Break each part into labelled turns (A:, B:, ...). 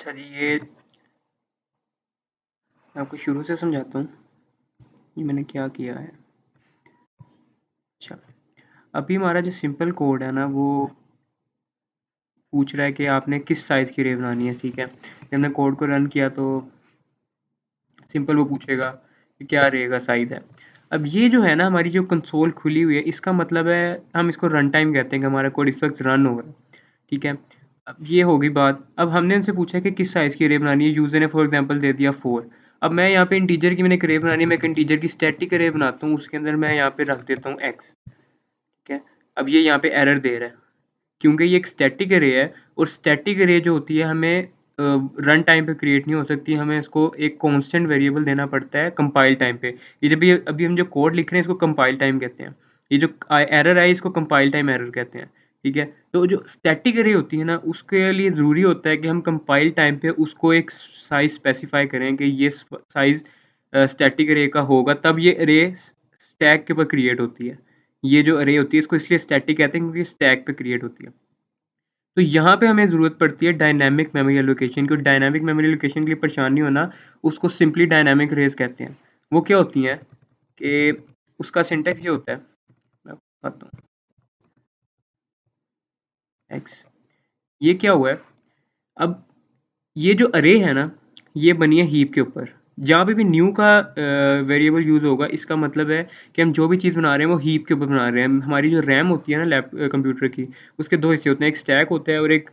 A: अच्छा जी, ये मैं आपको शुरू से समझाता हूँ कि मैंने क्या किया है। अच्छा, अभी हमारा जो सिंपल कोड है ना, वो पूछ रहा है कि आपने किस साइज़ की अरे बनानी है, ठीक है। जब हमने कोड को रन किया तो सिंपल वो पूछेगा कि क्या अरे का साइज़ है। अब ये जो है ना, हमारी जो कंसोल खुली हुई है, इसका मतलब है हम इसको रन टाइम कहते हैं कि हमारा कोड इस वक्त रन हो रहा है, ठीक है। अब ये होगी बात। अब हमने उनसे पूछा कि किस साइज़ की अरे बनानी है। यूज़र ने फॉर एग्जांपल दे दिया 4। अब मैं यहाँ पे इंटीजर की मैंने एक अरे बनानी है, मैं एक इंटीजर की स्टैटिक अरे बनाता हूँ, उसके अंदर मैं यहाँ पे रख देता हूँ x, ठीक है। अब ये यहाँ पे एरर दे रहा है क्योंकि ये एक स्टैटिक अरे है, और स्टैटिक अरे जो होती है हमें रन टाइम पे क्रिएट नहीं हो सकती, हमें इसको एक कांस्टेंट वेरिएबल देना पड़ता है कंपाइल टाइम पे। ये जब ये अभी हम जो कोड लिख रहे हैं इसको कंपाइल टाइम कहते हैं। ये जो एरर है इसको कंपाइल टाइम एरर कहते हैं, ठीक है। तो जो स्टैटिक अरे होती है ना, उसके लिए ज़रूरी होता है कि हम कंपाइल टाइम पे उसको एक साइज़ स्पेसिफाई करें कि ये साइज़ स्टैटिक अरे का होगा, तब ये अरे स्टैक के ऊपर क्रिएट होती है। ये जो अरे होती है इसको इसलिए स्टैटिक कहते हैं क्योंकि स्टैक पे क्रिएट होती है। तो यहाँ पे हमें ज़रूरत पड़ती है डायनामिक मेमोरी एलोकेशन की। डायनामिक मेमोरी एलोकेशन के लिए परेशान नहीं होना, उसको सिंपली डायनामिक अरेज कहते हैं। वो क्या होती हैं कि उसका सिंटेक्स ये होता है, मैं आपको बताता हूँ। एक्स, ये क्या हुआ है। अब ये जो अरे है ना, ये बनी है हीप के ऊपर। जहाँ पे भी न्यू का वेरिएबल यूज़ होगा, इसका मतलब है कि हम जो भी चीज़ बना रहे हैं वो हीप के ऊपर बना रहे हैं। हमारी जो रैम होती है ना कंप्यूटर की, उसके दो हिस्से होते हैं, एक स्टैक होता है और एक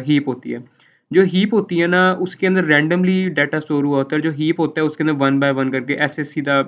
A: हीप होती है। जो हीप होती है ना, उसके अंदर रैंडमली डाटा स्टोर हुआ होता है। जो हीप होता है उसके अंदर वन बाय वन करके ऐसे सीधा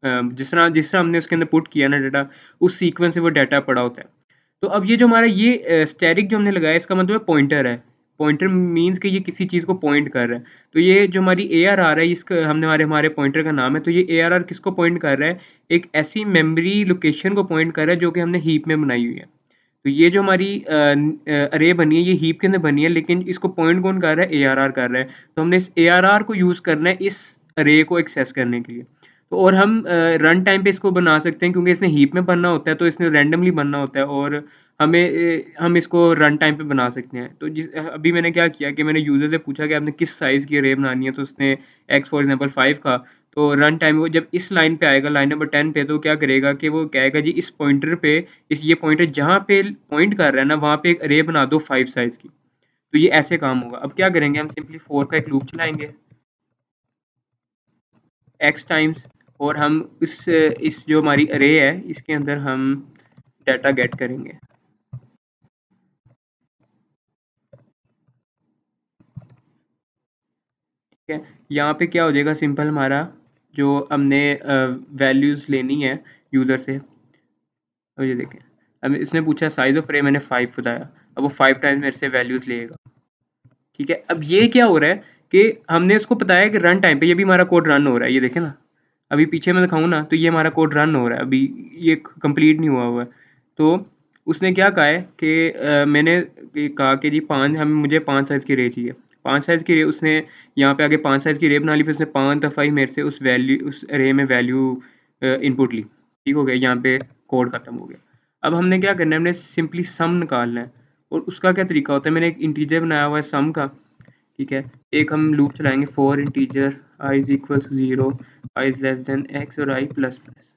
A: जिस तरह हमने उसके अंदर पुट किया ना डाटा, उस सीक्वेंस से वो डाटा पड़ा होता है। तो अब ये जो हमारा ये स्टैटिक जो हमने लगाया, इसका मतलब है पॉइंटर है। पॉइंटर मीन्स कि ये किसी चीज़ को पॉइंट कर रहा है। तो ये जो हमारी ARR है, इसका हमने हमारे हमारे पॉइंटर का नाम है। तो ये ARR किसको पॉइंट कर रहा है? एक ऐसी मेमोरी लोकेशन को पॉइंट कर रहा है जो कि हमने हीप में बनाई हुई है। तो ये जो हमारी अरे बनी है, ये हीप के अंदर बनी है, लेकिन इसको पॉइंट कौन कर रहा है? ARR कर रहा है। तो हमने इस ARR को यूज़ करना है इस अरे को एक्सेस करने के लिए। तो और हम रन टाइम पे इसको बना सकते हैं क्योंकि इसने हीप में बनना होता है, तो इसने रैंडमली बनना होता है, और हमें हम इसको रन टाइम पे बना सकते हैं। तो अभी मैंने क्या किया कि मैंने यूज़र से पूछा कि आपने किस साइज़ की अरे बनानी है, तो उसने एक्स फॉर एग्जांपल 5 का। तो रन टाइम वो जब इस लाइन पे आएगा, लाइन नंबर 10 पे, तो क्या करेगा कि वो कहेगा जी इस पॉइंटर पे, इस ये पॉइंटर जहाँ पे पॉइंट कर रहा है ना, वहाँ पे एक अरे बना दो 5 साइज़ की। तो ये ऐसे काम होगा। अब क्या करेंगे, हम सिंपली 4 का एक लूप चलाएँगे x टाइम्स, और हम इस जो हमारी अरे है, इसके अंदर हम डाटा गेट करेंगे, ठीक है। यहाँ पे क्या हो जाएगा, सिंपल हमारा जो हमने वैल्यूज़ लेनी है यूज़र से। तो ये देखें, अब इसने पूछा साइज़ ऑफ अरे, मैंने 5 बताया। अब वो 5 टाइम्स मेरे से वैल्यूज़ लेगा, ठीक है। अब ये क्या हो रहा है कि हमने उसको बताया कि रन टाइम पे ये भी हमारा कोड रन हो रहा है। ये देखें ना, अभी पीछे मैं दिखाऊँ ना, तो ये हमारा कोड रन हो रहा है, अभी ये कंप्लीट नहीं हुआ है। तो उसने क्या कहा है कि मैंने कहा कि जी 5, हम मुझे 5 साइज़ की रे चाहिए। 5 साइज़ की रे उसने यहाँ पे आगे 5 साइज़ की रे बना ली, फिर उसने 5 दफ़ा ही मेरे से उस रे में वैल्यू इनपुट ली। ठीक हो गया, यहाँ पे कोड ख़त्म हो गया। अब हमने क्या करना है, हमने सिंपली सम निकालना है। और उसका क्या तरीका होता है, मैंने एक इंटीजर बनाया हुआ है सम का, ठीक है। एक हम लूप चलाएंगे for integer i is equal to 0, i is less than x और i प्लस प्लस।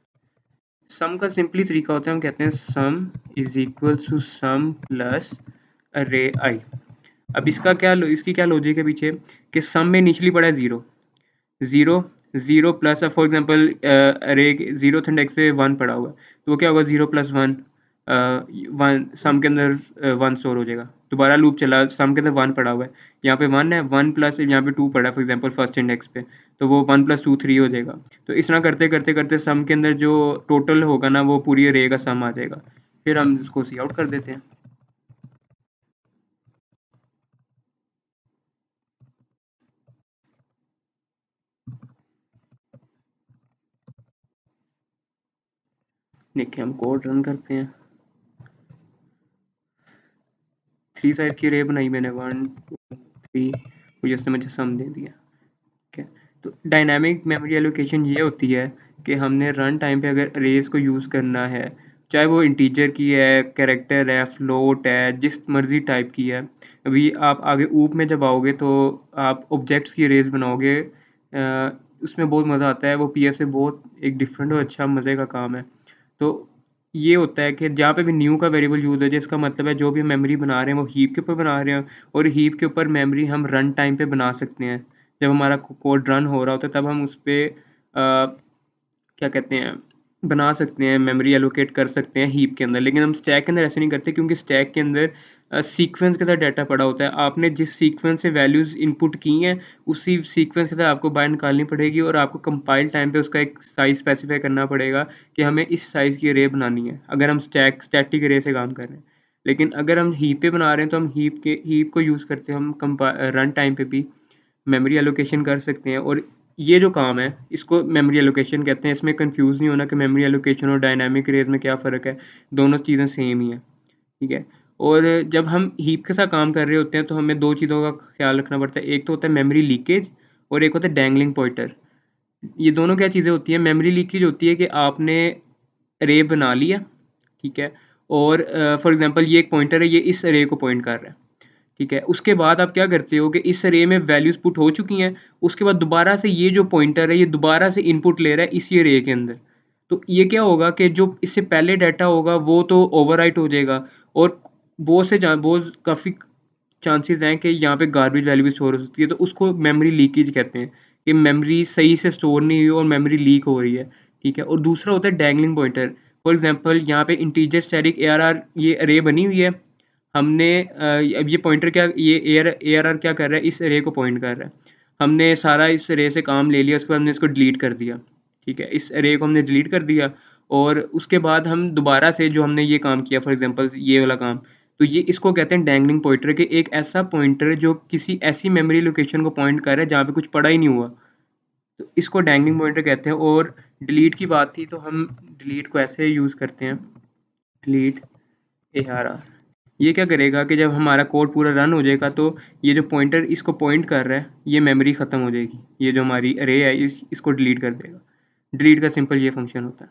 A: सम का सिंपली तरीका होता है, हम कहते हैं sum is equal to sum plus अरे i। अब इसकी क्या लॉजिक है पीछे, कि सम में इनिशियली पड़ा है 0, 0, 0 प्लस, फॉर एग्जांपल अरे 0th इंडेक्स पे 1 पड़ा हुआ है, तो वो क्या होगा 0 प्लस 1, 1 सम के अंदर 1 स्टोर हो जाएगा। दोबारा लूप चला, सम के अंदर 1 पड़ा हुआ है, यहाँ पे 1 है, 1 प्लस यहाँ पे 2 पड़ा है फॉर एग्जांपल फर्स्ट इंडेक्स पे, तो वो 1 प्लस 2 3 हो जाएगा। तो इस तरह करते करते करते सम के अंदर जो टोटल होगा ना, वो पूरी अरे का सम आ जाएगा। फिर हम उसको सी आउट कर देते हैं। देखिए, हम कोड रन करते हैं। 3 साइज की अरे बनाई मैंने, 1 2 3, मुझे उसने मुझे सम दे दिया, ठीक है। तो डायनामिक मेमोरी एलोकेशन ये होती है कि हमने रन टाइम पे अगर अरेज को यूज़ करना है, चाहे वो इंटीजर की है, कैरेक्टर है, फ्लोट है, जिस मर्ज़ी टाइप की है। अभी आप आगे ऊप में जब आओगे तो आप ऑब्जेक्ट्स की अरेज़ बनाओगे, उसमें बहुत मज़ा आता है। वो पीएफ से बहुत एक डिफरेंट और अच्छा मज़े का काम है। तो ये होता है कि जहाँ पे भी न्यू का वेरिएबल यूज़ हो जाए, इसका मतलब है जो भी हम मेमोरी बना रहे हैं वो हीप के ऊपर बना रहे हैं, और हीप के ऊपर मेमोरी हम रन टाइम पे बना सकते हैं। जब हमारा कोड रन हो रहा होता है तब हम उस पे क्या कहते हैं, बना सकते हैं, मेमोरी एलोकेट कर सकते हैं हीप के अंदर। लेकिन हम स्टैक के अंदर ऐसे नहीं करते, क्योंकि स्टैक के अंदर सीक्वेंस के साथ डाटा पड़ा होता है। आपने जिस सीक्वेंस से वैल्यूज़ इनपुट की हैं, उसी सीक्वेंस के साथ आपको बाहर निकालनी पड़ेगी, और आपको कंपाइल टाइम पे उसका एक साइज़ स्पेसिफाई करना पड़ेगा कि हमें इस साइज़ की अरे बनानी है, अगर हम स्टैटिक अरे से काम कर रहे हैं। लेकिन अगर हम हीप पे बना रहे हैं तो हम हीप को यूज़ करते हैं, हम रन टाइम पे भी मेमोरी एलोकेशन कर सकते हैं। और ये जो काम है इसको मेमोरी एलोकेशन कहते हैं। इसमें कंफ्यूज नहीं होना कि मेमोरी एलोकेशन और डायनामिक अरेज में क्या फ़र्क है, दोनों चीज़ें सेम ही हैं, ठीक है। और जब हम हीप के साथ काम कर रहे होते हैं तो हमें दो चीज़ों का ख्याल रखना पड़ता है। एक तो होता है मेमोरी लीकेज, और एक होता है डैंगलिंग पॉइंटर। ये दोनों क्या चीज़ें होती हैं? मेमोरी लीकेज होती है कि आपने अरे बना लिया, ठीक है, और फॉर एग्जांपल ये एक पॉइंटर है, ये इस अरे को पॉइंट कर रहा है, ठीक है। उसके बाद आप क्या करते हो कि इस अरे में वैल्यूज़ पुट हो चुकी हैं, उसके बाद दोबारा से ये जो पॉइंटर है ये दोबारा से इनपुट ले रहा है इसी अरे के अंदर। तो ये क्या होगा कि जो इससे पहले डाटा होगा वो तो ओवरराइट हो जाएगा, और बहुत काफ़ी चांसेस हैं कि यहाँ पे गार्बेज वैल्यू भी स्टोर हो सकती है। तो उसको मेमोरी लीकेज कहते हैं, कि मेमोरी सही से स्टोर नहीं हुई और मेमोरी लीक हो रही है, ठीक है। और दूसरा होता है डैंगलिंग पॉइंटर। फॉर एग्जांपल यहाँ पे इंटीजर स्टैटिक ARR ये अरे बनी हुई है, हमने अब ये पॉइंटर क्या, ये ARR क्या कर रहा है, इस अरे को पॉइंट कर रहा है। हमने सारा इस अरे से काम ले लिया, उसके बाद हमने इसको डिलीट कर दिया, ठीक है। इस अरे को हमने डिलीट कर दिया, और उसके बाद हम दोबारा से जो हमने ये काम किया, फॉर एग्जांपल ये वाला काम, तो ये इसको कहते हैं डैंगलिंग पॉइंटर, कि एक ऐसा पॉइंटर जो किसी ऐसी मेमोरी लोकेशन को पॉइंट कर रहा है जहाँ पे कुछ पड़ा ही नहीं हुआ, तो इसको डैंगलिंग पॉइंटर कहते हैं। और डिलीट की बात थी तो हम डिलीट को ऐसे यूज़ करते हैं, डिलीट ARR। ये क्या करेगा कि जब हमारा कोड पूरा रन हो जाएगा तो ये जो पॉइंटर इसको पॉइंट कर रहा है ये मेमोरी ख़त्म हो जाएगी, ये जो हमारी अरे है इसको डिलीट कर देगा। डिलीट का सिंपल ये फंक्शन होता है।